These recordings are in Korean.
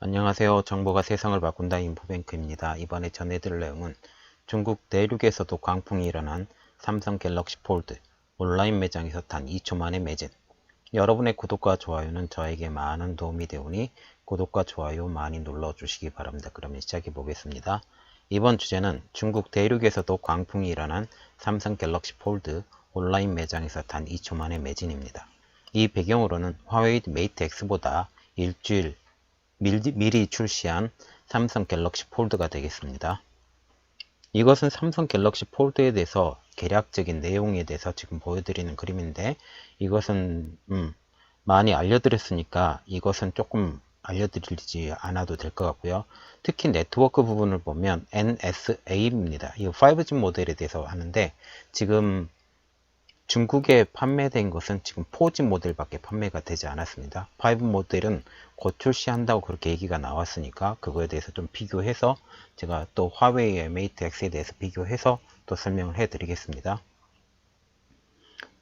안녕하세요. 정보가 세상을 바꾼다 인포뱅크입니다. 이번에 전해드릴 내용은 중국 내륙에서도 광풍이 일어난 삼성 갤럭시 폴드 온라인 매장에서 단 2초 만에 매진. 여러분의 구독과 좋아요는 저에게 많은 도움이 되오니 구독과 좋아요 많이 눌러주시기 바랍니다. 그러면 시작해 보겠습니다. 이번 주제는 중국 대륙에서도 광풍이 일어난 삼성 갤럭시 폴드 온라인 매장에서 단 2초 만에 매진입니다. 이 배경으로는 화웨이 메이트 X보다 일주일 미리 출시한 삼성 갤럭시 폴드가 되겠습니다. 이것은 삼성 갤럭시 폴드에 대해서 개략적인 내용에 대해서 지금 보여드리는 그림인데, 이것은 많이 알려드렸으니까 이것은 조금 알려드리지 않아도 될 것 같고요. 특히 네트워크 부분을 보면 NSA입니다. 이 5G 모델에 대해서 하는데, 지금 중국에 판매된 것은 지금 4G 모델밖에 판매가 되지 않았습니다. 5 모델은 곧 출시한다고 그렇게 얘기가 나왔으니까 그거에 대해서 좀 비교해서 제가 또 화웨이의 메이트 X에 대해서 비교해서 또 설명을 해 드리겠습니다.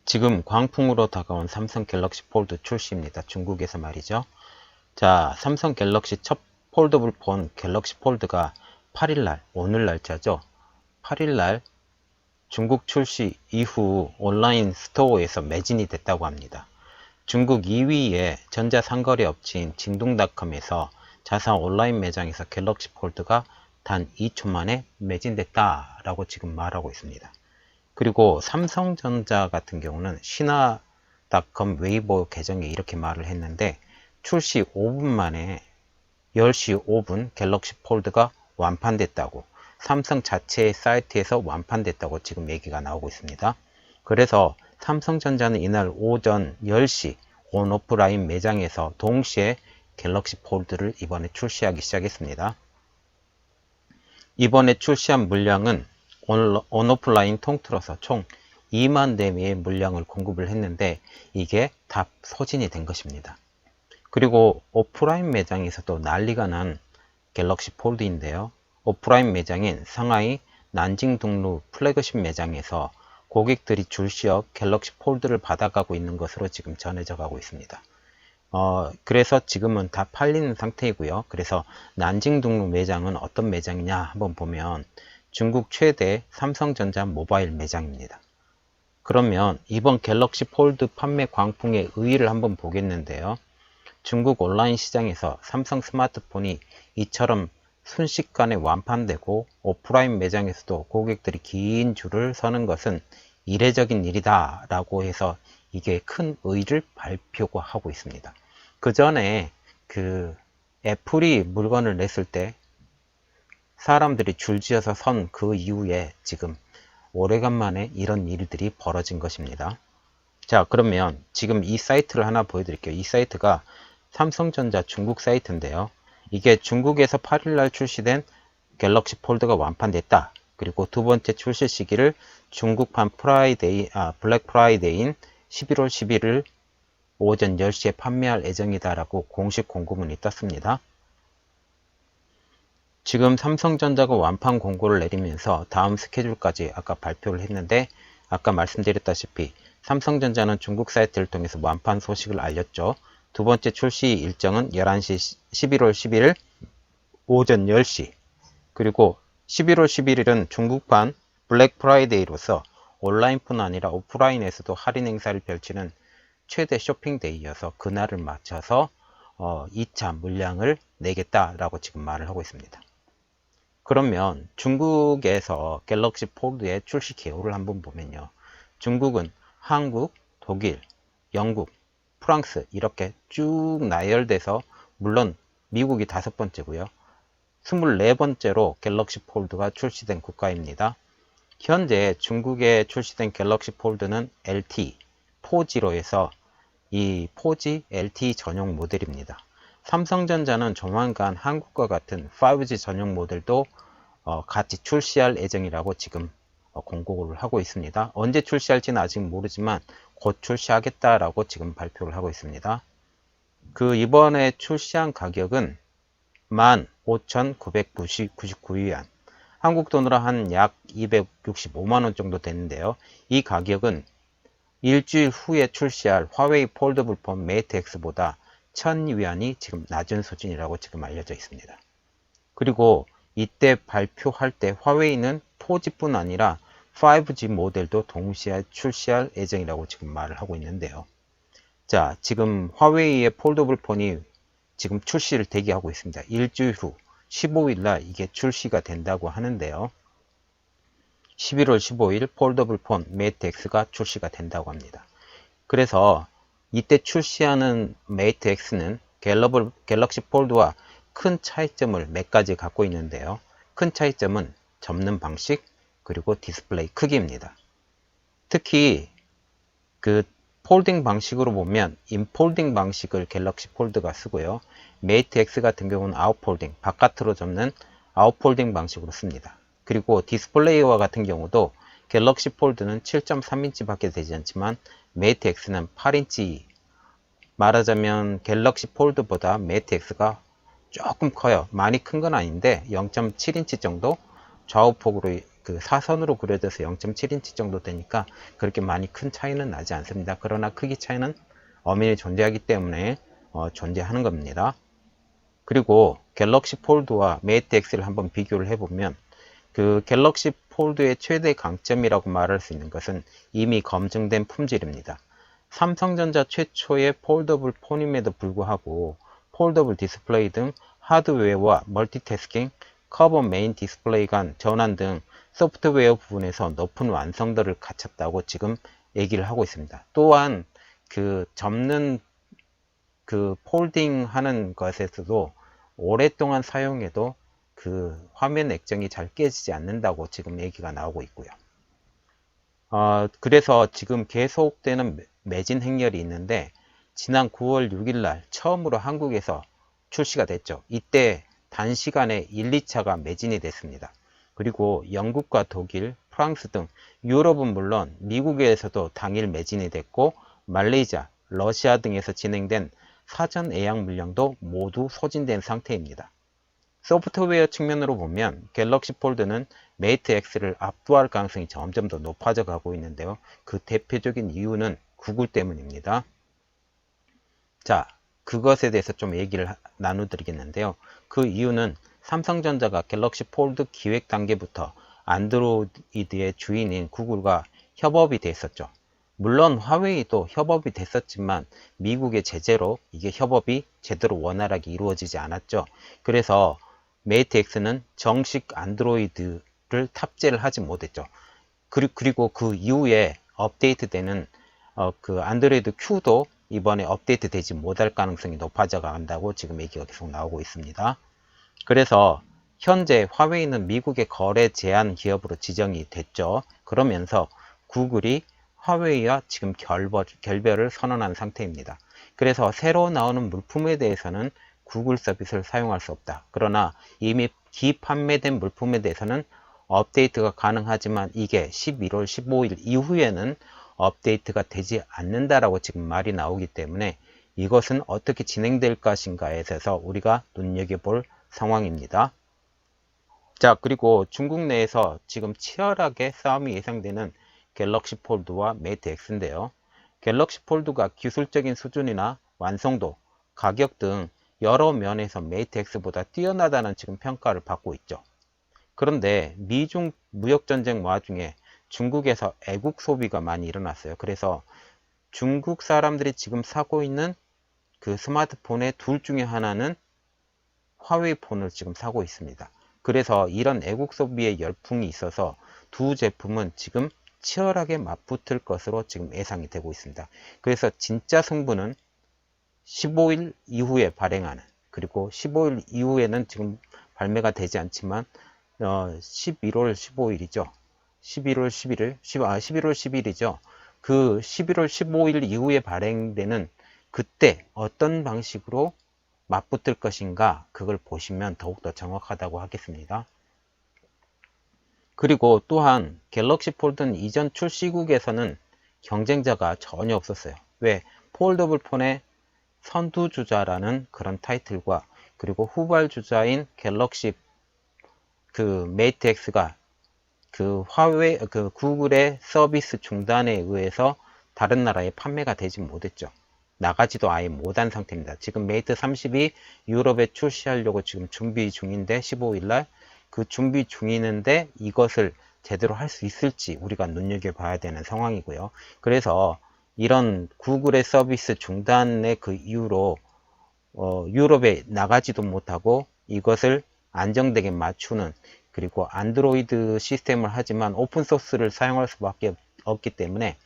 지금 광풍으로 다가온 삼성 갤럭시 폴드 출시입니다. 중국에서 말이죠. 자, 삼성 갤럭시 첫 폴더블 폰 갤럭시 폴드가 8일날, 오늘 날짜죠. 8일날 중국 출시 이후 온라인 스토어에서 매진이 됐다고 합니다. 중국 2위의 전자상거래 업체인 징동닷컴에서 자사 온라인 매장에서 갤럭시 폴드가 단 2초 만에 매진됐다라고 지금 말하고 있습니다. 그리고 삼성전자 같은 경우는 신화닷컴 웨이보 계정에 이렇게 말을 했는데, 출시 5분 만에 10시 5분 갤럭시 폴드가 완판됐다고, 삼성 자체의 사이트에서 완판됐다고 지금 얘기가 나오고 있습니다. 그래서 삼성전자는 이날 오전 10시 온오프라인 매장에서 동시에 갤럭시 폴드를 이번에 출시하기 시작했습니다. 이번에 출시한 물량은 온오프라인 통틀어서 총 2만 대의 물량을 공급을 했는데, 이게 다 소진이 된 것입니다. 그리고 오프라인 매장에서도 난리가 난 갤럭시 폴드인데요. 오프라인 매장인 상하이 난징동루 플래그십 매장에서 고객들이 줄시어 갤럭시 폴드를 받아가고 있는 것으로 지금 전해져 가고 있습니다. 그래서 지금은 다 팔리는 상태이고요. 그래서 난징동루 매장은 어떤 매장이냐 한번 보면 중국 최대 삼성전자 모바일 매장입니다. 그러면 이번 갤럭시 폴드 판매 광풍의 의의를 한번 보겠는데요. 중국 온라인 시장에서 삼성 스마트폰이 이처럼 순식간에 완판되고 오프라인 매장에서도 고객들이 긴 줄을 서는 것은 이례적인 일이다 라고 해서 이게 큰 의의를 발표하고 있습니다. 그 전에 애플이 물건을 냈을 때 사람들이 줄지어서 선 그 이후에 지금 오래간만에 이런 일들이 벌어진 것입니다. 자, 그러면 지금 이 사이트를 하나 보여드릴게요. 이 사이트가 삼성전자 중국 사이트인데요. 이게 중국에서 8일날 출시된 갤럭시 폴드가 완판됐다. 그리고 두 번째 출시 시기를 중국판 블랙 프라이데이인 11월 11일 오전 10시에 판매할 예정이다 라고 공식 공고문이 떴습니다. 지금 삼성전자가 완판 공고를 내리면서 다음 스케줄까지 아까 발표를 했는데, 아까 말씀드렸다시피 삼성전자는 중국 사이트를 통해서 완판 소식을 알렸죠. 두 번째 출시 일정은 11월 11일 오전 10시, 그리고 11월 11일은 중국판 블랙 프라이데이로서 온라인뿐 아니라 오프라인에서도 할인 행사를 펼치는 최대 쇼핑데이여서 그날을 맞춰서 2차 물량을 내겠다라고 지금 말을 하고 있습니다. 그러면 중국에서 갤럭시 폴드의 출시 개요를 한번 보면요. 중국은 한국, 독일, 영국, 프랑스 이렇게 쭉 나열돼서, 물론 미국이 5번째고요. 24번째로 갤럭시 폴드가 출시된 국가입니다. 현재 중국에 출시된 갤럭시 폴드는 LTE 4G로 해서 이 4G LTE 전용 모델입니다. 삼성전자는 조만간 한국과 같은 5G 전용 모델도 같이 출시할 예정이라고 지금 공고를 하고 있습니다. 언제 출시할지는 아직 모르지만 곧 출시하겠다라고 지금 발표를 하고 있습니다. 이번에 출시한 가격은 15,999위안, 한국 돈으로 한 약 265만원 정도 되는데요. 이 가격은 일주일 후에 출시할 화웨이 폴더블 폰 메이트 X보다 1000위안이 지금 낮은 수준이라고 지금 알려져 있습니다. 그리고 이때 발표할 때 화웨이는 4G뿐 아니라 5G 모델도 동시에 출시할 예정이라고 지금 말을 하고 있는데요. 자, 지금 화웨이의 폴더블 폰이 지금 출시를 대기하고 있습니다. 일주일 후 15일 날 이게 출시가 된다고 하는데요. 11월 15일 폴더블 폰 메이트 X가 출시가 된다고 합니다. 그래서 이때 출시하는 메이트 X는 갤럭시 폴드와 큰 차이점을 몇 가지 갖고 있는데요. 큰 차이점은 접는 방식 그리고 디스플레이 크기입니다. 특히 그 폴딩 방식으로 보면 인폴딩 방식을 갤럭시 폴드가 쓰고요. 메이트 X 같은 경우는 아웃폴딩, 바깥으로 접는 아웃폴딩 방식으로 씁니다. 그리고 디스플레이와 같은 경우도 갤럭시 폴드는 7.3인치 밖에 되지 않지만 메이트 X는 8인치, 말하자면 갤럭시 폴드보다 메이트 X가 조금 커요. 많이 큰 건 아닌데 0.7인치 정도, 좌우폭으로 그 사선으로 그려져서 0.7인치 정도 되니까 그렇게 많이 큰 차이는 나지 않습니다. 그러나 크기 차이는 엄연히 존재하기 때문에 존재하는 겁니다. 그리고 갤럭시 폴드와 메이트 X를 한번 비교를 해보면 그 갤럭시 폴드의 최대 강점이라고 말할 수 있는 것은 이미 검증된 품질입니다. 삼성전자 최초의 폴더블 폰임에도 불구하고 폴더블 디스플레이 등 하드웨어와 멀티태스킹, 커버 메인 디스플레이 간 전환 등 소프트웨어 부분에서 높은 완성도를 갖췄다고 지금 얘기를 하고 있습니다. 또한 그 접는 그 폴딩 하는 것에서도 오랫동안 사용해도 그 화면 액정이 잘 깨지지 않는다고 지금 얘기가 나오고 있고요. 그래서 지금 계속되는 매진 행렬이 있는데 지난 9월 6일 날 처음으로 한국에서 출시가 됐죠. 이때 단시간에 1, 2차가 매진이 됐습니다. 그리고 영국과 독일, 프랑스 등 유럽은 물론 미국에서도 당일 매진이 됐고 말레이시아, 러시아 등에서 진행된 사전 예약 물량도 모두 소진된 상태입니다. 소프트웨어 측면으로 보면 갤럭시 폴드는 메이트 X를 압도할 가능성이 점점 더 높아져 가고 있는데요. 그 대표적인 이유는 구글 때문입니다. 자, 그것에 대해서 좀 얘기를 나눠드리겠는데요. 그 이유는 삼성전자가 갤럭시 폴드 기획 단계부터 안드로이드의 주인인 구글과 협업이 됐었죠. 물론 화웨이도 협업이 됐었지만 미국의 제재로 이게 협업이 제대로 원활하게 이루어지지 않았죠. 그래서 메이트 X는 정식 안드로이드를 탑재를 하지 못했죠. 그리고 그 이후에 업데이트되는 그 안드로이드 Q도 이번에 업데이트 되지 못할 가능성이 높아져 간다고 지금 얘기가 계속 나오고 있습니다. 그래서 현재 화웨이는 미국의 거래 제한 기업으로 지정이 됐죠. 그러면서 구글이 화웨이와 지금 결별을 선언한 상태입니다. 그래서 새로 나오는 물품에 대해서는 구글 서비스를 사용할 수 없다. 그러나 이미 기판매된 물품에 대해서는 업데이트가 가능하지만 이게 11월 15일 이후에는 업데이트가 되지 않는다라고 지금 말이 나오기 때문에 이것은 어떻게 진행될 것인가에 대해서 우리가 눈여겨볼 상황입니다. 자, 그리고 중국 내에서 지금 치열하게 싸움이 예상되는 갤럭시 폴드와 메이트 X인데요. 갤럭시 폴드가 기술적인 수준이나 완성도, 가격 등 여러 면에서 메이트 X보다 뛰어나다는 지금 평가를 받고 있죠. 그런데 미중 무역전쟁 와중에 중국에서 애국 소비가 많이 일어났어요. 그래서 중국 사람들이 지금 사고 있는 그 스마트폰의 둘 중에 하나는 화웨이 폰을 지금 사고 있습니다. 그래서 이런 애국 소비의 열풍이 있어서 두 제품은 지금 치열하게 맞붙을 것으로 지금 예상이 되고 있습니다. 그래서 진짜 승부는 15일 이후에 발행하는, 그리고 15일 이후에는 지금 발매가 되지 않지만 11월 15일이죠. 11월 11일, 11월 10일이죠. 그 11월 15일 이후에 발행되는 그때 어떤 방식으로 맞붙을 것인가, 그걸 보시면 더욱더 정확하다고 하겠습니다. 그리고 또한 갤럭시 폴드는 이전 출시국에서는 경쟁자가 전혀 없었어요. 왜? 폴더블 폰의 선두주자라는 그런 타이틀과 그리고 후발주자인 갤럭시 그 메이트 X가 그 구글의 서비스 중단에 의해서 다른 나라에 판매가 되지 못했죠. 나가지도 아예 못한 상태입니다. 지금 메이트 30이 유럽에 출시하려고 지금 준비 중인데 15일날 그 준비 중이는데 이것을 제대로 할 수 있을지 우리가 눈여겨봐야 되는 상황이고요. 그래서 이런 구글의 서비스 중단의 그 이유로 유럽에 나가지도 못하고 이것을 안정되게 맞추는, 그리고 안드로이드 시스템을 하지만 오픈소스를 사용할 수밖에 없기 때문에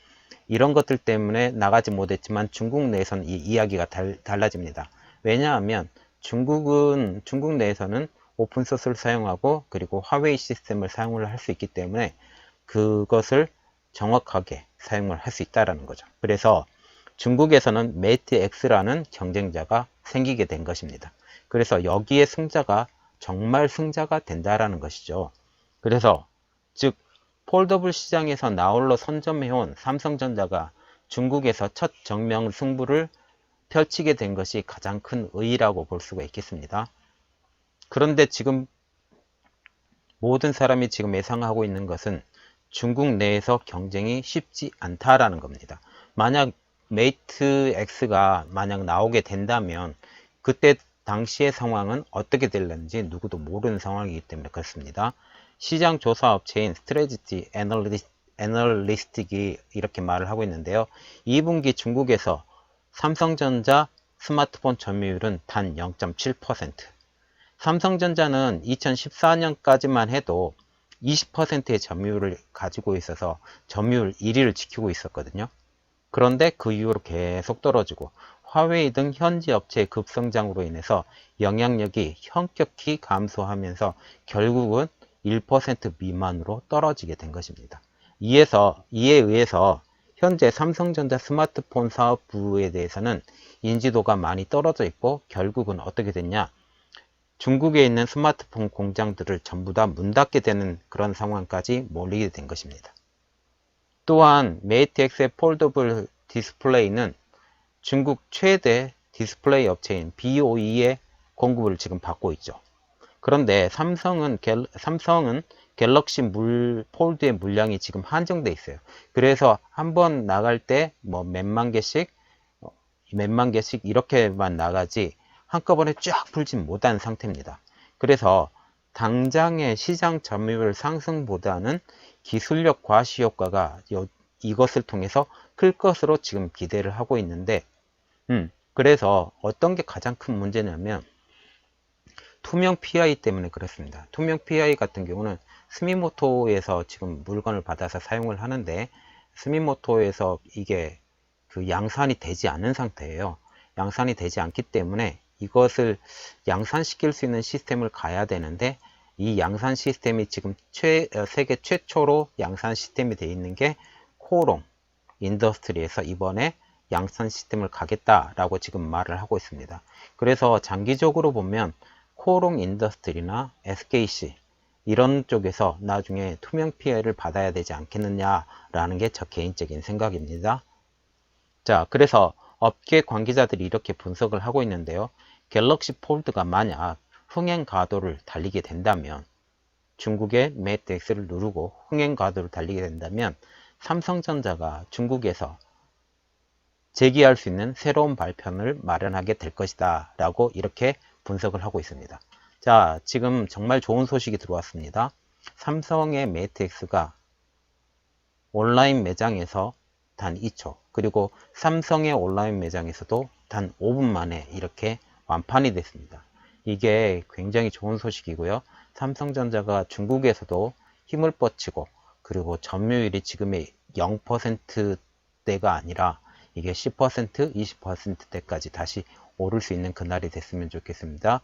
이런 것들 때문에 나가지 못했지만 중국 내에서는 이 이야기가 달라집니다. 왜냐하면 중국 내에서는 오픈소스를 사용하고 그리고 화웨이 시스템을 사용을 할 수 있기 때문에 그것을 정확하게 사용을 할 수 있다는 거죠. 그래서 중국에서는 메이트 X라는 경쟁자가 생기게 된 것입니다. 그래서 여기에 승자가 정말 승자가 된다라는 것이죠. 그래서 즉 폴더블 시장에서 나홀로 선점해온 삼성전자가 중국에서 첫 정면 승부를 펼치게 된 것이 가장 큰 의의라고 볼 수가 있겠습니다. 그런데 지금 모든 사람이 지금 예상하고 있는 것은 중국 내에서 경쟁이 쉽지 않다라는 겁니다. 만약 메이트 X가 만약 나오게 된다면 그때 당시의 상황은 어떻게 될는지 누구도 모르는 상황이기 때문에 그렇습니다. 시장 조사 업체인 스트레지티 애널리스틱이 이렇게 말을 하고 있는데요. 2분기 중국에서 삼성전자 스마트폰 점유율은 단 0.7%. 삼성전자는 2014년까지만 해도 20%의 점유율을 가지고 있어서 점유율 1위를 지키고 있었거든요. 그런데 그 이후로 계속 떨어지고 화웨이 등 현지 업체의 급성장으로 인해서 영향력이 현격히 감소하면서 결국은 1% 미만으로 떨어지게 된 것입니다. 이에 의해서 현재 삼성전자 스마트폰 사업부에 대해서는 인지도가 많이 떨어져 있고 결국은 어떻게 됐냐, 중국에 있는 스마트폰 공장들을 전부 다 문 닫게 되는 그런 상황까지 몰리게 된 것입니다. 또한 메이트 X의 폴더블 디스플레이는 중국 최대 디스플레이 업체인 BOE의 공급을 지금 받고 있죠. 그런데 삼성은 갤럭시 폴드의 물량이 지금 한정돼 있어요. 그래서 한번 나갈 때 뭐 몇만 개씩 이렇게만 나가지 한꺼번에 쫙 풀진 못한 상태입니다. 그래서 당장의 시장 점유율 상승보다는 기술력 과시 효과가 이것을 통해서 클 것으로 지금 기대를 하고 있는데, 그래서 어떤 게 가장 큰 문제냐면 투명 PI 때문에 그렇습니다. 투명 PI 같은 경우는 스미모토에서 지금 물건을 받아서 사용을 하는데 스미모토에서 이게 그 양산이 되지 않은 상태예요. 양산이 되지 않기 때문에 이것을 양산시킬 수 있는 시스템을 가야 되는데 이 양산 시스템이 지금 세계 최초로 양산 시스템이 되어 있는 게 코롱 인더스트리에서 이번에 양산 시스템을 가겠다라고 지금 말을 하고 있습니다. 그래서 장기적으로 보면 코롱 인더스트리나 SKC 이런 쪽에서 나중에 투명 PI를 받아야 되지 않겠느냐라는 게 저 개인적인 생각입니다. 자, 그래서 업계 관계자들이 이렇게 분석을 하고 있는데요. 갤럭시 폴드가 만약 흥행 가도를 달리게 된다면, 중국의 메이트 X를 누르고 흥행 가도를 달리게 된다면 삼성전자가 중국에서 제기할 수 있는 새로운 발판을 마련하게 될 것이다 라고 이렇게 분석을 하고 있습니다. 자, 지금 정말 좋은 소식이 들어왔습니다. 삼성의 메이트 X가 온라인 매장에서 단 2초, 그리고 삼성의 온라인 매장에서도 단 5분 만에 이렇게 완판이 됐습니다. 이게 굉장히 좋은 소식이고요. 삼성전자가 중국에서도 힘을 뻗치고 그리고 점유율이 지금의 0%대가 아니라 이게 10%, 20%대까지 다시 오를 수 있는 그날이 됐으면 좋겠습니다.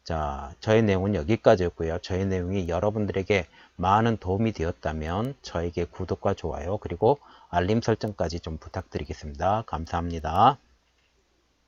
자, 저의 내용은 여기까지였고요. 저의 내용이 여러분들에게 많은 도움이 되었다면 저에게 구독과 좋아요 그리고 알림 설정까지 좀 부탁드리겠습니다. 감사합니다.